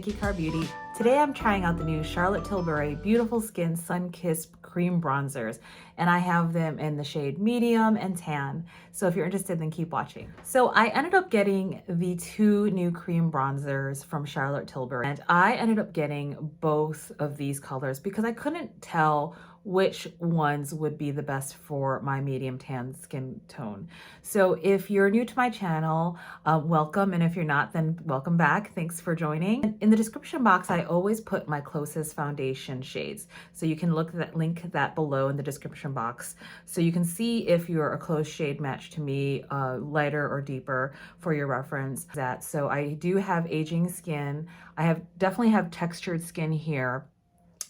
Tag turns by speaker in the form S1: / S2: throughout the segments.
S1: Chantecaille Beauty. Today I'm trying out the new Charlotte Tilbury Beautiful Skin Sun Kissed Cream Bronzers, and I have them in the shade medium and tan. So if you're interested, then keep watching. So I ended up getting the two new cream bronzers from Charlotte Tilbury, and I ended up getting both of these colors because I couldn't tell which ones would be the best for my medium tan skin tone. So if you're new to my channel, welcome, and if you're not, then welcome back. Thanks for joining. In the description box, I always put my closest foundation shades, so you can link that below in the description box, so you can see if you're a close shade match to me, lighter or deeper, for your reference. So I do have aging skin. I definitely have textured skin here.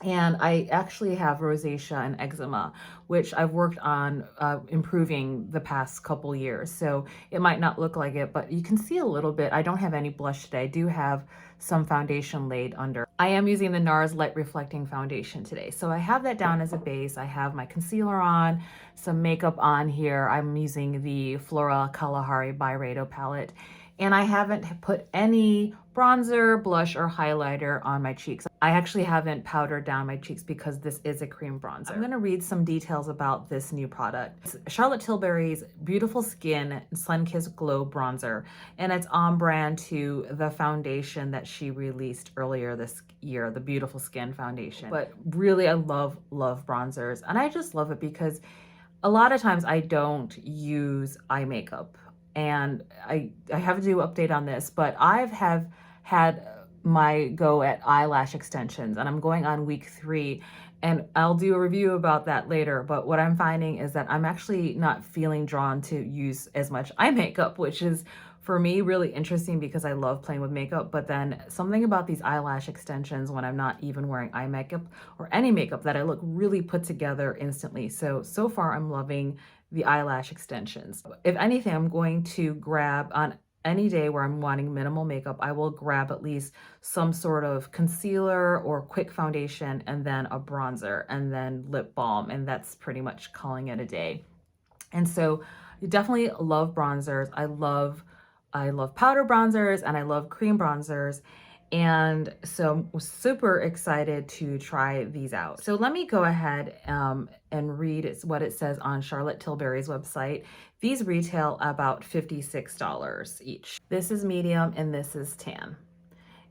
S1: And I actually have rosacea and eczema, which I've worked on improving the past couple years. So it might not look like it, but you can see a little bit. I don't have any blush today. I do have some foundation laid under. I am using the NARS Light Reflecting Foundation today. So I have that down as a base. I have my concealer on, some makeup on here. I'm using the Flora Kalahari BYREDO palette. And I haven't put any bronzer, blush, or highlighter on my cheeks. I actually haven't powdered down my cheeks because this is a cream bronzer. I'm gonna read some details about this new product. It's Charlotte Tilbury's Beautiful Skin Sun Kissed Glow Bronzer, and it's on brand to the foundation that she released earlier this year, the Beautiful Skin Foundation. But really, I love bronzers, and I just love it because a lot of times I don't use eye makeup. And I have to do an update on this, but have had my go at eyelash extensions, and I'm going on week 3, and I'll do a review about that later. But what I'm finding is that I'm actually not feeling drawn to use as much eye makeup, which is for me really interesting because I love playing with makeup. But then something about these eyelash extensions when I'm not even wearing eye makeup or any makeup, that I look really put together instantly. So far I'm loving the eyelash extensions. If anything, I'm going to grab, on any day where I'm wanting minimal makeup, I will grab at least some sort of concealer or quick foundation, and then a bronzer, and then lip balm, and that's pretty much calling it a day. And so you definitely love bronzers. I love powder bronzers, and I love cream bronzers. And so I'm super excited to try these out. So let me go ahead and read what it says on Charlotte Tilbury's website. These retail about $56 each. This is medium and this is tan.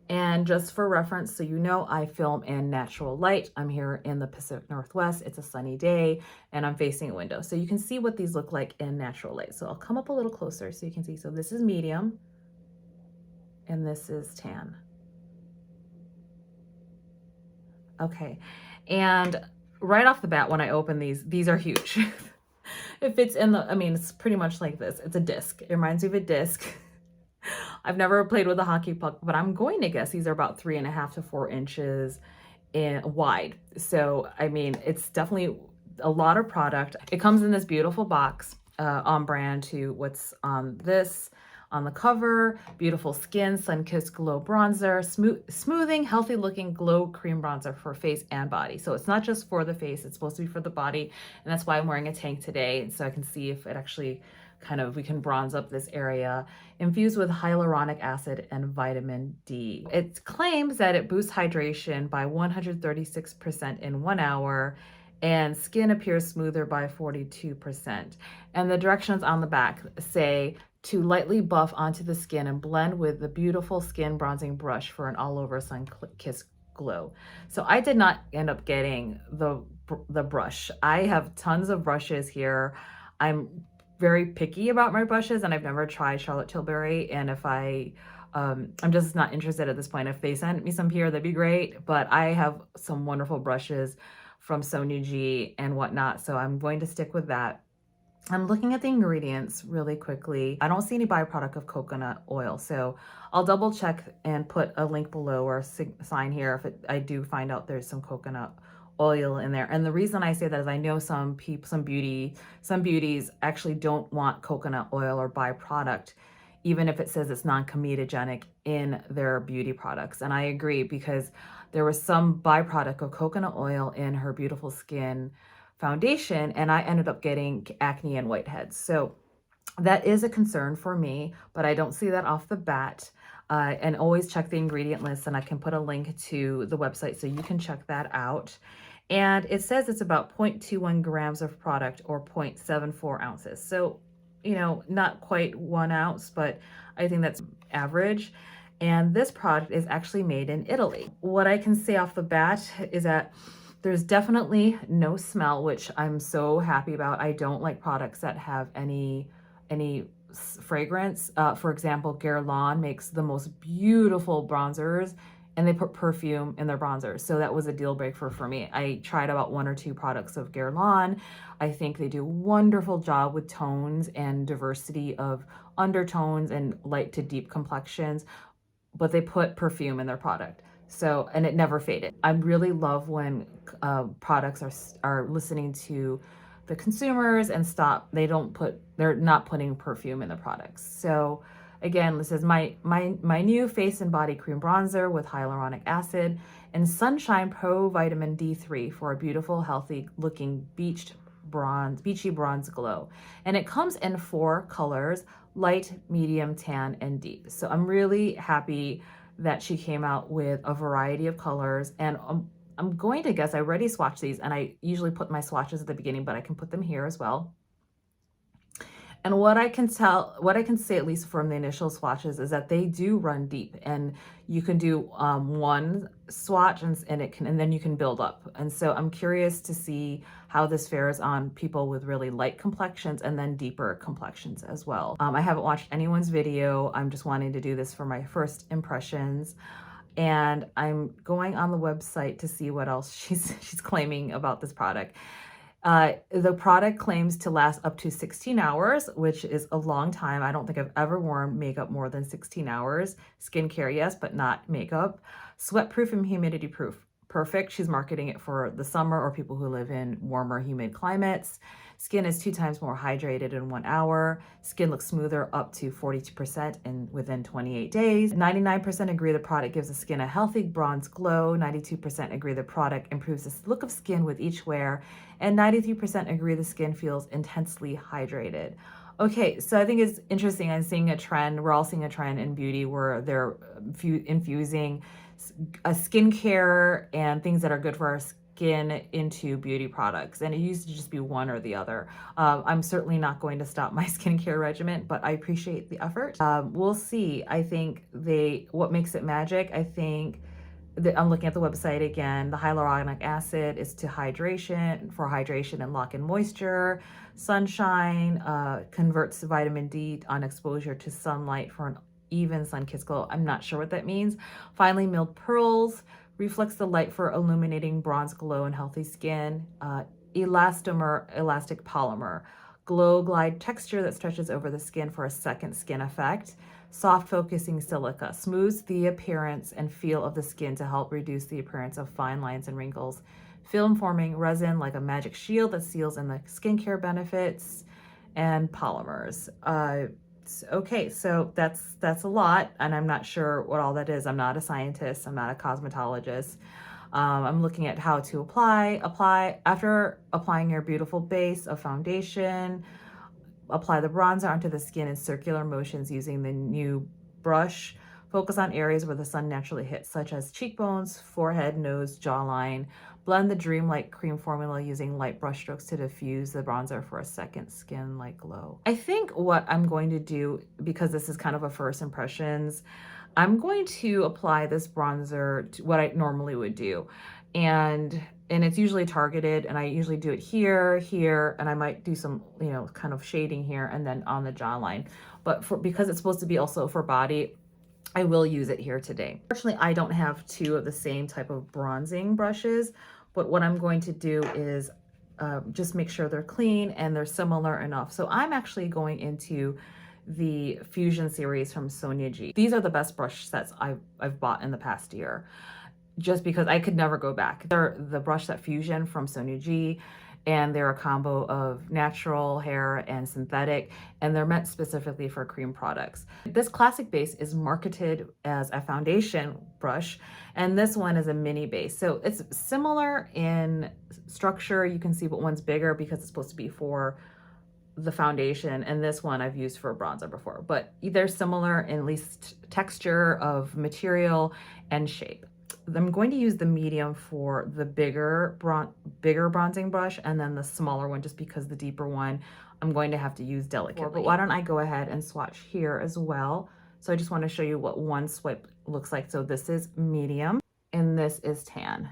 S1: And just for reference, so you know, I film in natural light. I'm here in the Pacific Northwest. It's a sunny day and I'm facing a window. So you can see what these look like in natural light. So I'll come up a little closer so you can see. So this is medium and this is tan. Okay, and right off the bat, when I open these are huge. It fits in the, I mean, it's pretty much like this. It's a disc. It reminds me of a disc. I've never played with a hockey puck, but I'm going to guess these are about 3.5 to 4 inches wide. So, I mean, it's definitely a lot of product. It comes in this beautiful box, on brand to what's on this. On the cover, Beautiful Skin Sun Kissed Glow Bronzer, smoothing, healthy looking glow cream bronzer for face and body. So it's not just for the face, it's supposed to be for the body. And that's why I'm wearing a tank today. So I can see if it actually we can bronze up this area. Infused with hyaluronic acid and vitamin D. It claims that it boosts hydration by 136% in 1 hour, and skin appears smoother by 42%. And the directions on the back say to lightly buff onto the skin and blend with the Beautiful Skin bronzing brush for an all-over sun-kissed glow. So I did not end up getting the brush. I have tons of brushes here. I'm very picky about my brushes, and I've never tried Charlotte Tilbury. And if I'm just not interested at this point. If they sent me some here, that'd be great. But I have some wonderful brushes from Sonia G and whatnot, so I'm going to stick with that. I'm looking at the ingredients really quickly. I don't see any byproduct of coconut oil, so I'll double check and put a link below or a sign here if I do find out there's some coconut oil in there. And the reason I say that is I know some beauties actually don't want coconut oil or byproduct, even if it says it's non-comedogenic in their beauty products. And I agree, because there was some byproduct of coconut oil in her Beautiful Skin foundation, and I ended up getting acne and whiteheads. So that is a concern for me, but I don't see that off the bat. And always check the ingredient list, and I can put a link to the website so you can check that out. And it says it's about 0.21 grams of product or 0.74 ounces. So, you know, not quite 1 ounce, but I think that's average. And this product is actually made in Italy. What I can say off the bat is that there's definitely no smell, which I'm so happy about. I don't like products that have any fragrance. For example, Guerlain makes the most beautiful bronzers and they put perfume in their bronzers. So that was a deal breaker for me. I tried about 1 or 2 products of Guerlain. I think they do a wonderful job with tones and diversity of undertones and light to deep complexions, but they put perfume in their product. So, and it never faded. I really love when products are listening to the consumers and they're not putting perfume in the products. So again, this is my new face and body cream bronzer with hyaluronic acid and Sunshine Pro Vitamin D3 for a beautiful, healthy looking beachy bronze glow. And it comes in 4 colors: light, medium, tan, and deep. So I'm really happy that she came out with a variety of colors. And I'm going to guess, I already swatched these, and I usually put my swatches at the beginning, but I can put them here as well. And what I can say, at least from the initial swatches, is that they do run deep, and you can do 1 swatch and then you can build up. And so I'm curious to see how this fares on people with really light complexions and then deeper complexions as well. I haven't watched anyone's video. I'm just wanting to do this for my first impressions. And I'm going on the website to see what else she's claiming about this product. The product claims to last up to 16 hours, which is a long time. I don't think I've ever worn makeup more than 16 hours. Skincare, yes, but not makeup. Sweat proof and humidity proof. Perfect. She's marketing it for the summer or people who live in warmer, humid climates. Skin is 2 times more hydrated in 1 hour. Skin looks smoother up to 42% within 28 days. 99% agree the product gives the skin a healthy bronze glow. 92% agree the product improves the look of skin with each wear. And 93% agree the skin feels intensely hydrated. Okay, so I think it's interesting. I'm seeing a trend. We're all seeing a trend in beauty where they're infusing a skincare and things that are good for our skin into beauty products, and it used to just be one or the other. I'm certainly not going to stop my skincare regimen, but I appreciate the effort. We'll see. I think what makes it magic, I think I'm looking at the website again. The hyaluronic acid is for hydration and lock in moisture. Sunshine converts vitamin D on exposure to sunlight for an even sun-kissed glow. I'm not sure what that means. Finely milled pearls reflects the light for illuminating bronze glow and healthy skin. Elastomer, elastic polymer. Glow glide texture that stretches over the skin for a second skin effect. Soft focusing silica smooths the appearance and feel of the skin to help reduce the appearance of fine lines and wrinkles. Film forming resin like a magic shield that seals in the skincare benefits. And polymers. Okay, so that's a lot, and I'm not sure what all that is. I'm not a scientist. I'm not a cosmetologist. I'm looking at how to apply. After applying your beautiful base of foundation, apply the bronzer onto the skin in circular motions using the new brush. Focus on areas where the sun naturally hits, such as cheekbones, forehead, nose, jawline. Blend the dreamlike cream formula using light brush strokes to diffuse the bronzer for a second skin-like glow. I think what I'm going to do, because this is kind of a first impressions, I'm going to apply this bronzer to what I normally would do. And it's usually targeted, and I usually do it here, and I might do some, kind of shading here and then on the jawline. But because it's supposed to be also for body, I will use it here today. Unfortunately, I don't have 2 of the same type of bronzing brushes, but what I'm going to do is just make sure they're clean and they're similar enough. So I'm actually going into the Fusion series from Sonia G. These are the best brush sets I've bought in the past year, just because I could never go back. They're the brush set Fusion from Sonia G, and they're a combo of natural hair and synthetic, and they're meant specifically for cream products. This classic base is marketed as a foundation brush, and this one is a mini base. So it's similar in structure. You can see, but one's bigger because it's supposed to be for the foundation, and this one I've used for a bronzer before, but they're similar in at least texture of material and shape. I'm going to use the medium for the bigger bronzing brush, and then the smaller one just because the deeper one I'm going to have to use delicately. But why don't I go ahead and swatch here as well. So I just want to show you what one swipe looks like. So this is medium and this is tan.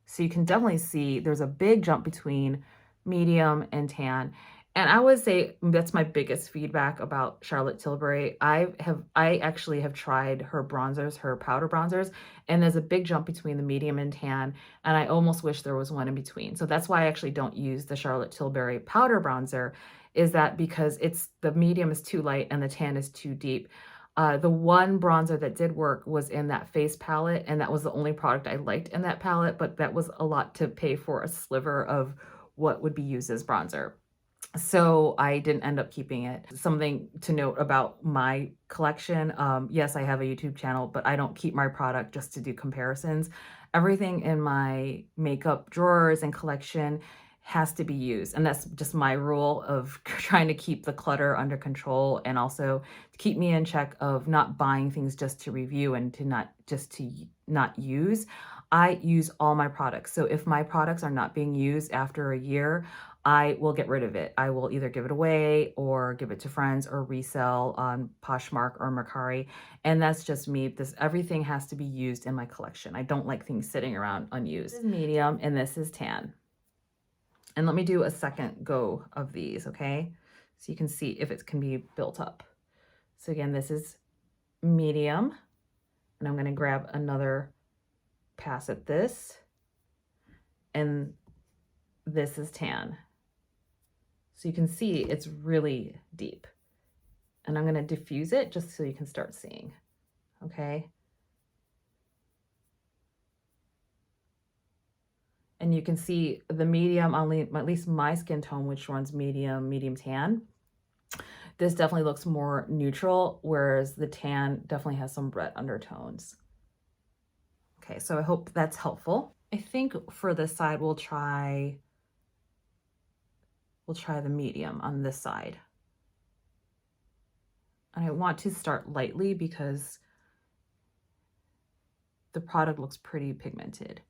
S1: So you can definitely see there's a big jump between medium and tan. And I would say that's my biggest feedback about Charlotte Tilbury. I actually have tried her bronzers, her powder bronzers, and there's a big jump between the medium and tan, and I almost wish there was one in between. So that's why I actually don't use the Charlotte Tilbury powder bronzer, is that because the medium is too light and the tan is too deep. The one bronzer that did work was in that face palette, and that was the only product I liked in that palette, but that was a lot to pay for a sliver of what would be used as bronzer. So I didn't end up keeping it. Something to note about my collection. Yes, I have a YouTube channel, but I don't keep my product just to do comparisons. Everything in my makeup drawers and collection has to be used. And that's just my rule of trying to keep the clutter under control, and also to keep me in check of not buying things just to review and to not use. I use all my products. So if my products are not being used after a year, I will get rid of it. I will either give it away or give it to friends or resell on Poshmark or Mercari. And that's just me. Everything has to be used in my collection. I don't like things sitting around unused. This is medium and this is tan. And let me do a second go of these, okay? So you can see if it can be built up. So again, this is medium, and I'm gonna grab another pass at this, and this is tan. So you can see it's really deep. And I'm gonna diffuse it just so you can start seeing, okay? And you can see the medium, at least my skin tone, which runs medium tan. This definitely looks more neutral, whereas the tan definitely has some red undertones. Okay, so I hope that's helpful. I think for this side, we'll try the medium on this side. And I want to start lightly because the product looks pretty pigmented.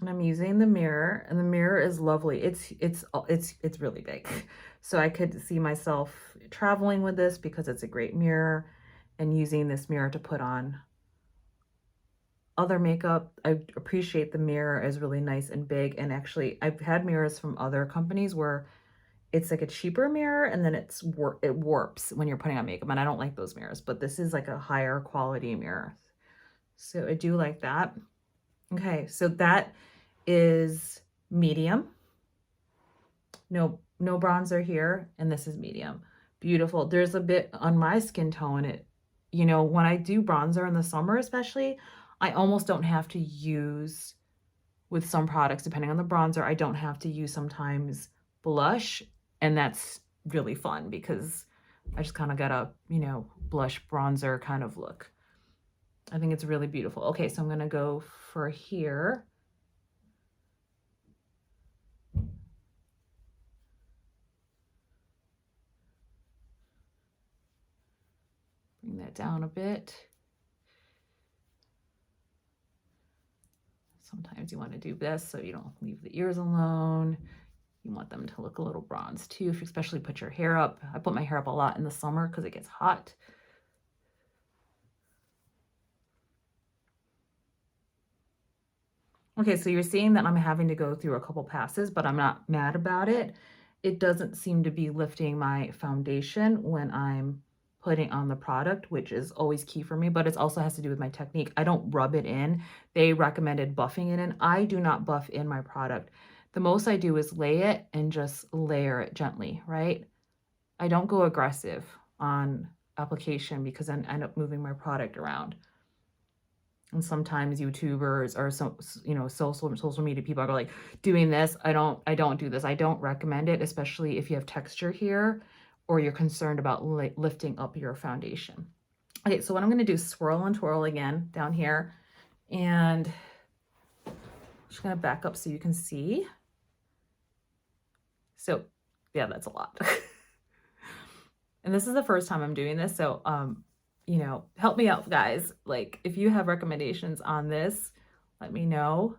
S1: And I'm using the mirror, and the mirror is lovely. It's really big. So I could see myself traveling with this because it's a great mirror, and using this mirror to put on other makeup. I appreciate the mirror is really nice and big. And actually I've had mirrors from other companies where it's like a cheaper mirror and then it warps when you're putting on makeup, and I don't like those mirrors, but this is like a higher quality mirror. So I do like that. Okay, so that is medium. No bronzer here, and this is medium. Beautiful. There's a bit on my skin tone. You know, when I do bronzer in the summer especially, I almost don't have to use, with some products, depending on the bronzer, I don't have to use sometimes blush, and that's really fun because I just kind of got a, you know, blush bronzer kind of look. I think it's really beautiful. Okay, so I'm gonna go for here. Bring that down a bit. Sometimes you want to do this so you don't leave the ears alone. You want them to look a little bronzed too, if you especially put your hair up. I put my hair up a lot in the summer because it gets hot. Okay, so you're seeing that I'm having to go through a couple passes, but I'm not mad about it. It doesn't seem to be lifting my foundation when I'm putting on the product, which is always key for me, but it also has to do with my technique. I don't rub it in. They recommended buffing it in. I do not buff in my product. The most I do is lay it and just layer it gently, right? I don't go aggressive on application because I end up moving my product around. And sometimes YouTubers or some, you know, social media people are like doing this. I don't do this. I don't recommend it, especially if you have texture here or you're concerned about lifting up your foundation. Okay, so what I'm going to do is swirl and twirl again down here, and I'm just going to back up so you can see. So yeah, that's a lot. And this is the first time I'm doing this, so you know, help me out, guys. Like, if you have recommendations on this, let me know.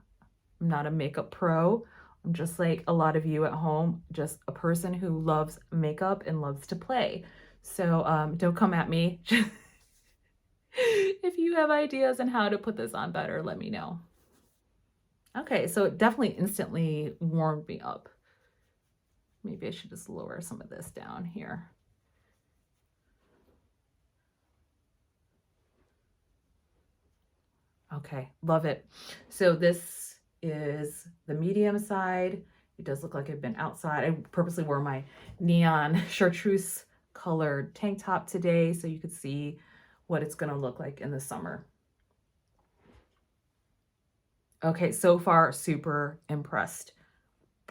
S1: I'm not a makeup pro. I'm just like a lot of you at home, just a person who loves makeup and loves to play. So don't come at me. If you have ideas on how to put this on better, let me know. Okay, so it definitely instantly warmed me up. Maybe I should just lower some of this down here. Okay, love it. So this is the medium side. It does look like I've been outside. I purposely wore my neon chartreuse colored tank top today so you could see what it's gonna look like in the summer. Okay, so far, super impressed.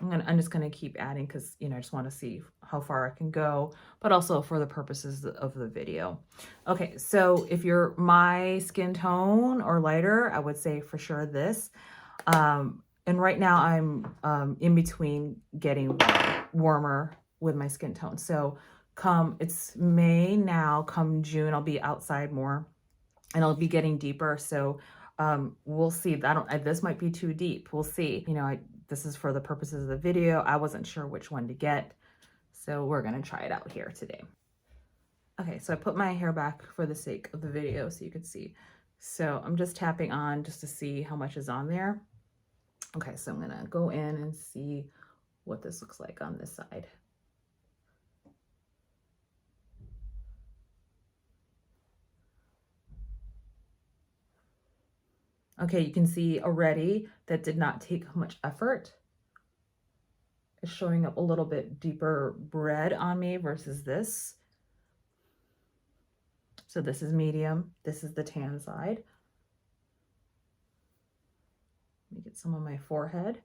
S1: I'm just gonna keep adding because, you know, I just want to see how far I can go, but also for the purposes of the video. Okay, so if you're my skin tone or lighter, I would say for sure this. And right now I'm in between getting warmer with my skin tone. So it's May now, come June, I'll be outside more and I'll be getting deeper. So we'll see. This might be too deep. We'll see. You know, this is for the purposes of the video. I wasn't sure which one to get, so we're gonna try it out here today. Okay, so I put my hair back for the sake of the video so you could see. So I'm just tapping on just to see how much is on there. Okay, so I'm gonna go in and see what this looks like on this side. Okay, you can see already that did not take much effort. It's showing up a little bit deeper red on me versus this. So this is medium. This is the tan side. Let me get some on my forehead.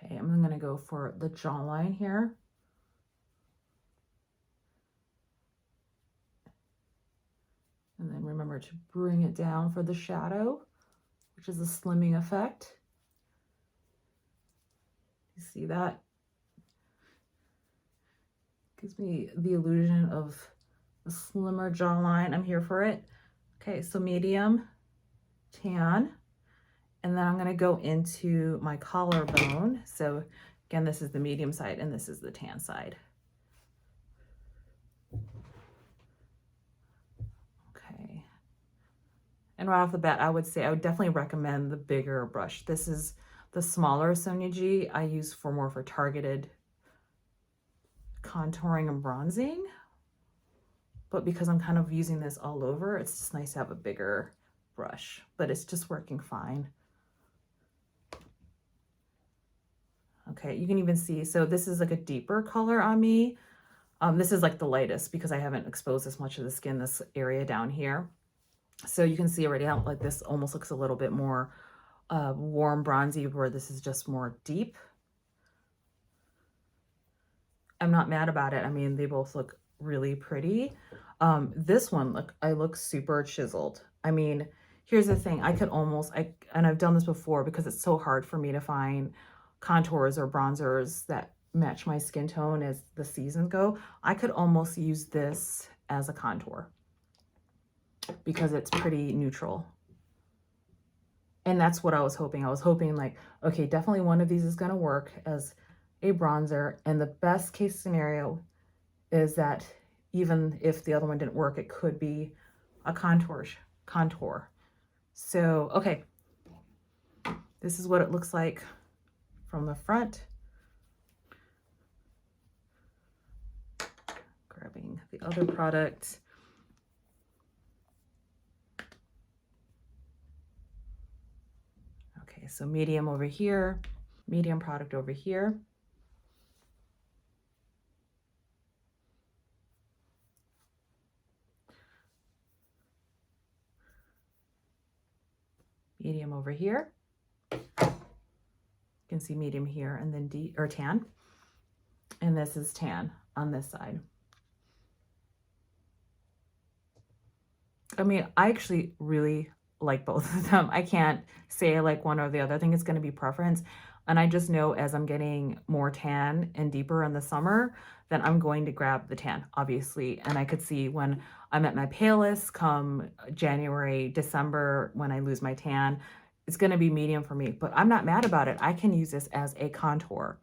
S1: Okay, I'm gonna go for the jawline here. And then remember to bring it down for the shadow, which is a slimming effect. You see that? Gives me the illusion of a slimmer jawline. I'm here for it. Okay, so medium, tan. And then I'm gonna go into my collarbone. So again, this is the medium side and this is the tan side. Okay. And right off the bat, I would say I would definitely recommend the bigger brush. This is the smaller Sonia G I use for more for targeted contouring and bronzing. But because I'm kind of using this all over, it's just nice to have a bigger brush, but it's just working fine. Okay, you can even see, so this is like a deeper color on me. This is like the lightest because I haven't exposed as much of the skin, this area down here. So you can see already how like this almost looks a little bit more warm bronzy, where this is just more deep. I'm not mad about it. I mean, they both look really pretty. This one, I look super chiseled. I mean, here's the thing. I could almost, and I've done this before because it's so hard for me to find contours or bronzers that match my skin tone as the seasons go. I could almost use this as a contour because it's pretty neutral. And that's what I was hoping. I was hoping like, okay, definitely one of these is going to work as a bronzer. And the best case scenario is that even if the other one didn't work, it could be a contour. So, okay, this is what it looks like from the front. using the other product. Okay, so medium over here, medium product over here. Medium over here. You can see medium here, and then tan. And this is tan on this side. I mean, I actually really like both of them. I can't say I like one or the other. I think it's going to be preference. And I just know as I'm getting more tan and deeper in the summer, then I'm going to grab the tan, obviously. And I could see when I'm at my palest come January, December, when I lose my tan, it's going to be medium for me. But I'm not mad about it. I can use this as a contour.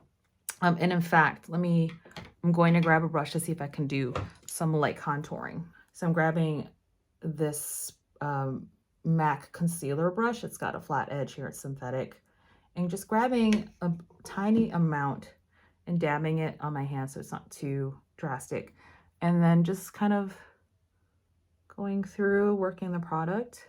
S1: And in fact, I'm going to grab a brush to see if I can do some light contouring. So I'm grabbing this MAC concealer brush. It's got a flat edge here, it's synthetic, and just grabbing a tiny amount and dabbing it on my hand so it's not too drastic, and then just kind of going through working the product.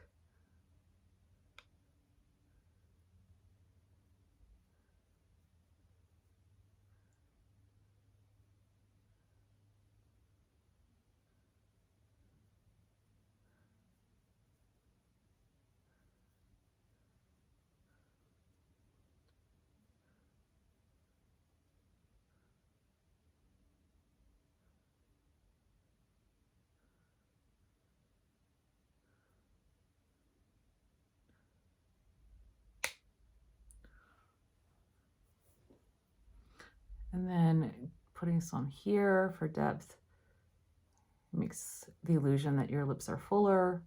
S1: And then putting some here for depth makes the illusion that your lips are fuller.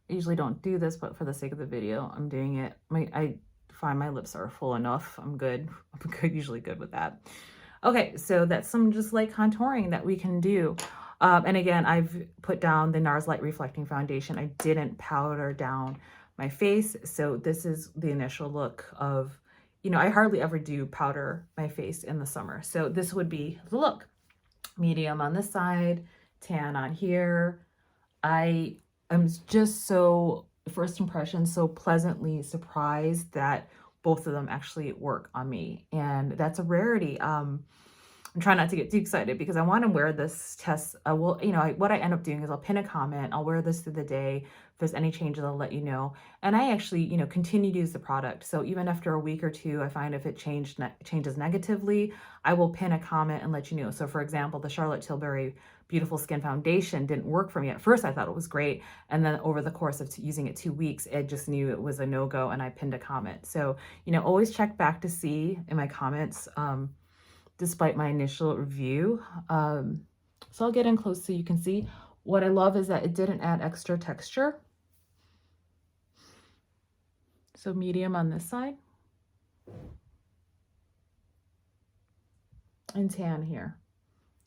S1: I usually don't do this, but for the sake of the video, I'm doing it. I find my lips are full enough. I'm good. I'm good, usually good with that. Okay, so that's some just light contouring that we can do. And again, I've put down the NARS Light Reflecting Foundation. I didn't powder down my face. So this is the initial look of, I hardly ever do powder my face in the summer. So this would be the look. Medium on this side, tan on here. I am just so, first impression, so pleasantly surprised that both of them actually work on me. And that's a rarity. I'm trying not to get too excited because I want to wear this test. What I end up doing is I'll pin a comment. I'll wear this through the day. If there's any changes, I'll let you know. And I actually, continue to use the product. So even after a week or two, I find if it changes negatively, I will pin a comment and let you know. So for example, the Charlotte Tilbury Beautiful Skin Foundation didn't work for me. At first, I thought it was great. And then over the course of using it 2 weeks, it just knew it was a no-go and I pinned a comment. So, always check back to see in my comments, despite my initial review. So I'll get in close so you can see. What I love is that it didn't add extra texture. So medium on this side. And tan here.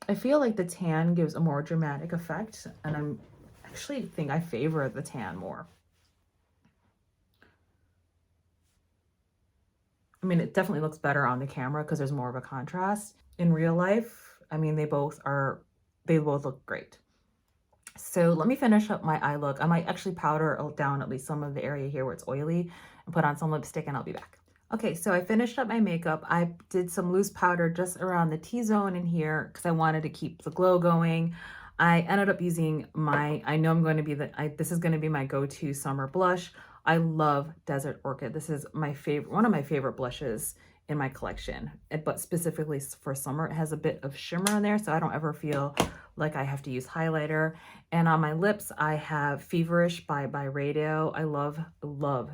S1: I feel like the tan gives a more dramatic effect, and I'm actually think I favor the tan more. I mean, it definitely looks better on the camera because there's more of a contrast. In real life, I mean, they both look great. So let me finish up my eye look. I might actually powder down at least some of the area here where it's oily and put on some lipstick, and I'll be back. Okay, so I finished up my makeup. I did some loose powder just around the T-zone in here because I wanted to keep the glow going. I ended up using this is going to be my go-to summer blush. I love Desert Orchid. This is one of my favorite blushes in my collection, but specifically for summer. It has a bit of shimmer in there, so I don't ever feel like I have to use highlighter. And on my lips, I have Feverish by BYREDO. I love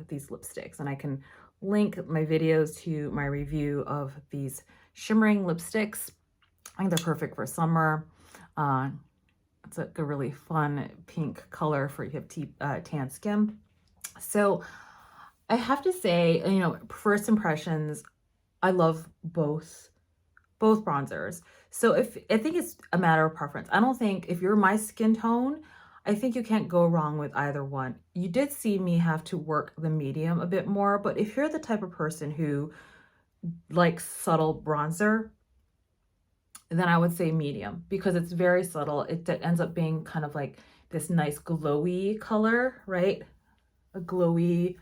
S1: these lipsticks, and I can link my videos to my review of these shimmering lipsticks. I think they're perfect for summer. It's a really fun pink color for if you have tan skin. So I have to say, first impressions, I love both bronzers. So I think it's a matter of preference. I don't think if you're my skin tone, I think you can't go wrong with either one. You did see me have to work the medium a bit more, but if you're the type of person who likes subtle bronzer, then I would say medium, because it's very subtle. It ends up being kind of like this nice glowy color, right? A glowy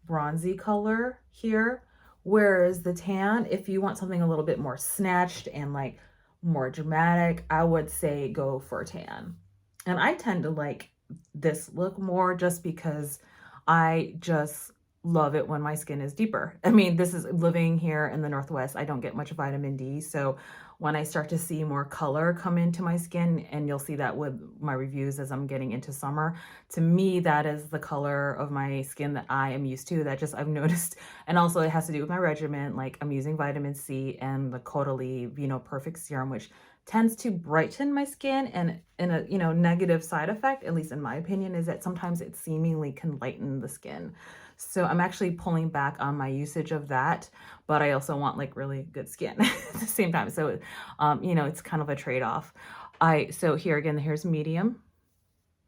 S1: bronzy color here. Whereas the tan, if you want something a little bit more snatched and like more dramatic, I would say go for tan. And I tend to like this look more just because I just love it when my skin is deeper. I mean, this is living here in the Northwest. I don't get much vitamin D. So when I start to see more color come into my skin, and you'll see that with my reviews as I'm getting into summer, to me, that is the color of my skin that I am used to, that just I've noticed. And also it has to do with my regimen. Like I'm using vitamin C and the Caudalie, Perfect Serum, which tends to brighten my skin, and in a negative side effect, at least in my opinion, is that sometimes it seemingly can lighten the skin. So I'm actually pulling back on my usage of that, but I also want like really good skin at the same time. So, it's kind of a trade-off. So here again, here's medium.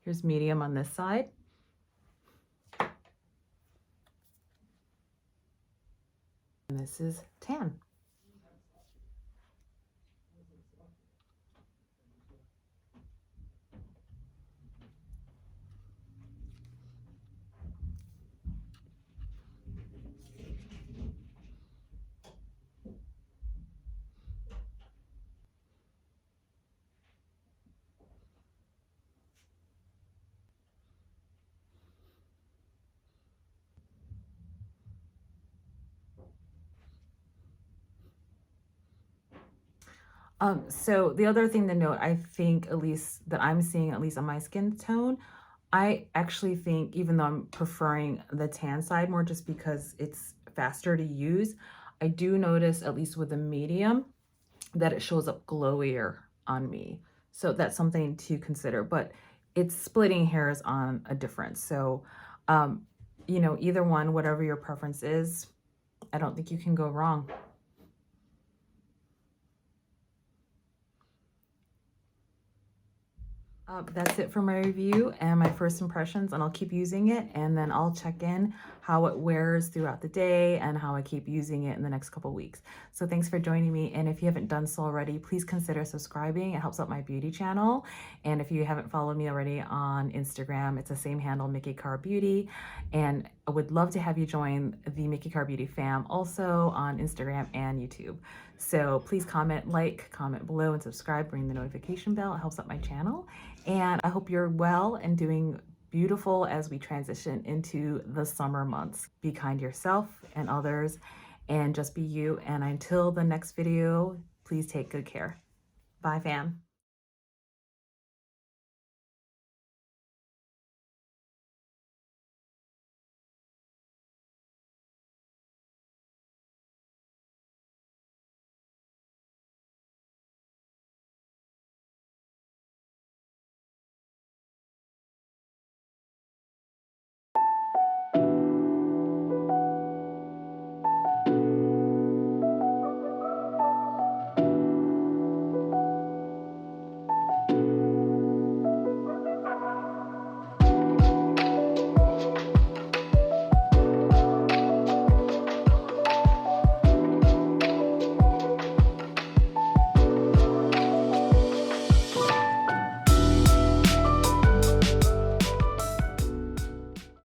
S1: Here's medium on this side. And this is tan. So the other thing to note, I think, at least that I'm seeing, at least on my skin tone, I actually think, even though I'm preferring the tan side more just because it's faster to use, I do notice, at least with the medium, that it shows up glowier on me. So that's something to consider, but it's splitting hairs on a difference. So, either one, whatever your preference is, I don't think you can go wrong. That's it for my review and my first impressions, and I'll keep using it, and then I'll check in how it wears throughout the day and how I keep using it in the next couple weeks. So thanks for joining me, and if you haven't done so already, please consider subscribing. It helps out my beauty channel. And if you haven't followed me already on Instagram, it's the same handle, Mickey Car Beauty, and I would love to have you join the Mickey Car Beauty fam also on Instagram and YouTube. So please comment below, and subscribe, ring the notification bell. It helps out my channel. And I hope you're well and doing beautiful as we transition into the summer months. Be kind to yourself and others, and just be you. And until the next video, please take good care. Bye, fam.